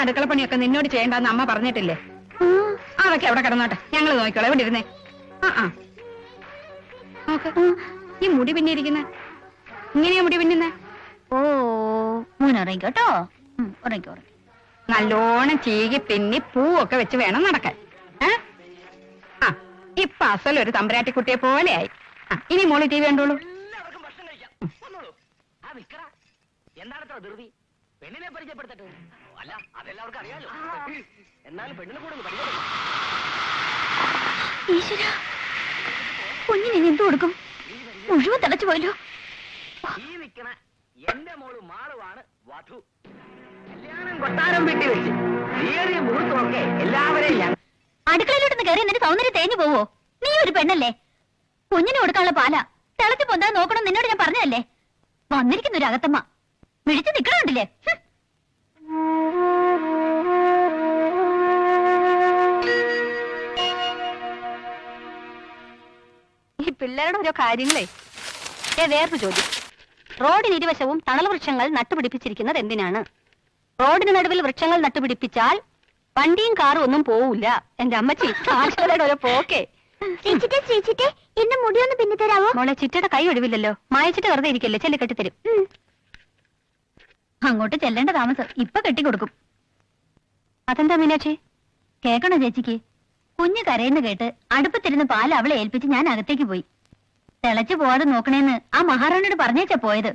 അടുക്കളപ്പണിയൊക്കെ നിന്നോട് ചെയ്യണ്ടെന്ന് അമ്മ പറഞ്ഞിട്ടില്ലേ? അതൊക്കെ അവിടെ കിടന്നോട്ടെ, ഞങ്ങൾ നോക്കിക്കോളാം. എവിടെ ഇരുന്നേ? നോക്ക്, ഈ മുടി പിന്നിരിക്കുന്ന ഇങ്ങനെയാ മുടി പിന്നുന്നേ? ഓ, മൂന്നിറങ്ങിക്കോട്ടോ. ഉറങ്ങിക്കോ. നല്ലോണം ചീകി പിന്നി പൂവൊക്കെ വെച്ച് വേണം നടക്കാൻ. ഇപ്പൊ അസലൊരു തമ്പരാട്ടിക്കുട്ടിയെ പോലെയായി. ഇനി മോളി ടി വി കണ്ടോളൂ. എന്താണത്ര ധൃതി? പെണ്ണിനെ പരിചയപ്പെടുത്തട്ടെ. അല്ല, അതെല്ലാവർക്കും അറിയാലോ. എന്നാലും പെണ്ണിനെ കൂടെ ഈശ്വരാ, കുഞ്ഞിനെ എന്തു കൊടുക്കും? മുഴുവൻ തിളച്ചു പോയല്ലോ. ഈ നിക്കണ എന്റെ മോള് മാളുവാണ് വധു. കല്യാണം കൊട്ടാരം വീട്ടി വെച്ച് തീയതി മുഹൂർത്തമൊക്കെ എല്ലാവരെയും അടുക്കളയിലോട്ടൊന്ന് കയറി എന്നിട്ട് സൗന്ദര്യം തേഞ്ഞു പോവോ? നീ ഒരു പെണ്ണല്ലേ? കുഞ്ഞിന് കൊടുക്കാനുള്ള പാല തിളച്ചു പൊന്താൻ നോക്കണം നിന്നോട് ഞാൻ പറഞ്ഞതല്ലേ? വന്നിരിക്കുന്ന ഒരു അകത്തമ്മ മിഴിച്ചു നിക്കണുണ്ടല്ലേ? ഈ പിള്ളേരുടെ ഓരോ കാര്യങ്ങളെ. വേറൊരു ചോദ്യം. റോഡിന് ഇരുവശവും തണൽ വൃക്ഷങ്ങൾ നട്ടുപിടിപ്പിച്ചിരിക്കുന്നത് എന്തിനാണ്? റോഡിന് നടുവിൽ വൃക്ഷങ്ങൾ നട്ടുപിടിപ്പിച്ചാൽ വണ്ടിയും കാറും ഒന്നും പോവില്ല. എന്റെ അമ്മച്ചി സാക്ഷരയുടെ ഓരോ പോക്കേ. ഇന്ന് മുടിയൊന്ന് പിന്നെ തരാവോ? മോളെ, ചിറ്റയുടെ കൈ ഒഴിവില്ലല്ലോ. മായച്ചിട്ട് വെറുതെ ഇരിക്കല്ലേ, ചെല്ലി കെട്ടിത്തരും. അങ്ങോട്ട് ചെല്ലേണ്ട താമസം. ഇപ്പൊ കെട്ടിക്കൊടുക്കും. അതെന്താ മീനാക്ഷി? കേക്കണോ ചേച്ചിക്ക്? കുഞ്ഞ് കരയുന്ന കേട്ട് അടുപ്പത്തിരുന്ന് പാൽ അവളെ ഏൽപ്പിച്ച് ഞാൻ അകത്തേക്ക് പോയി. തിളച്ചു പോവാതെ നോക്കണേന്ന് ആ മഹാറാണിയോട് പറഞ്ഞേച്ചാ പോയത്.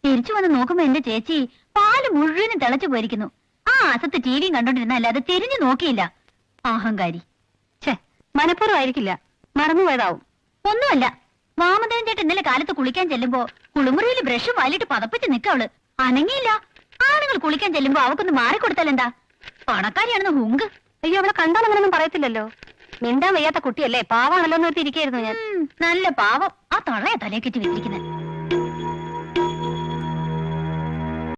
തിരിച്ചു വന്ന് നോക്കുമ്പോ എന്റെ ചേച്ചി പാല് മുഴുവനും തിളച്ചു പോയിരിക്കുന്നു. ആ അസത്ത് ടിവിയും കണ്ടോണ്ടിരുന്നല്ലാതെ തിരിഞ്ഞു നോക്കിയില്ല. അഹങ്കാരി. ഛേ, മനഃപൂർവ്വമായിരിക്കില്ല, മറന്നുപോയതാവും. ഒന്നുമല്ല. വാമദേവൻ ചേട്ടൻ ഇന്നലെ കാലത്ത് കുളിക്കാൻ ചെല്ലുമ്പോ കുളിമുറിയിൽ ബ്രഷ് വാലിട്ട് പതപ്പിച്ച് നിക്കവള്. അനങ്ങിയില്ല. ആണുങ്ങൾ കുളിക്കാൻ ചെല്ലുമ്പോ അവക്കൊന്ന് മാറിക്കൊടുത്താലെന്താ? പണക്കാരിയാണെന്ന് ഹുങ്ക്. അയ്യോ, അവളെ കണ്ടാൽ അങ്ങനൊന്നും പറയത്തില്ലല്ലോ. മിണ്ടാൻ വയ്യാത്ത കുട്ടിയല്ലേ, പാവാണല്ലോ എന്ന് ഓർത്തിരിക്കായിരുന്നു ഞാൻ. നല്ല പാവം. ആ തള്ളയെ തലയെ കെട്ടി വെച്ചിരിക്കുന്നത്.